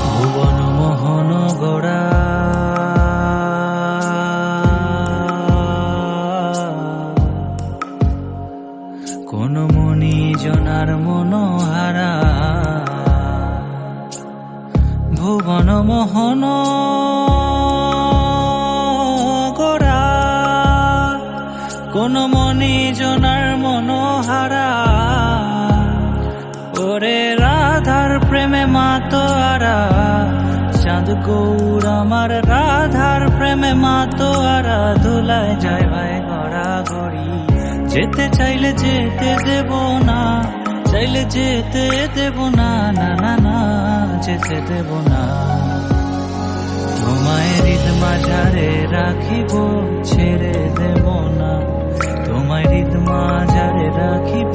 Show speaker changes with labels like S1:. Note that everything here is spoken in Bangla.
S1: ভুবন মোহন গোড়া কোন মনি জনার মনোহারা ভুবন মোহন গোড়া কোন মনি জনার মনোহারা ওরে রাধার প্রেমে মাতোয়ারা চাঁদ গৌর আমার রাধার প্রেমে মাতোয়ারা ধুলায় যায় ভাই গড়া গড়ি যেতে চাইলে যেতে দেব না চাইলে যেতে দেব না না না না যেতে দেব না তোমায় হৃদ মাঝারে রাখিব ছেড়ে দেব না তোমায় হৃদ মাঝারে রাখিব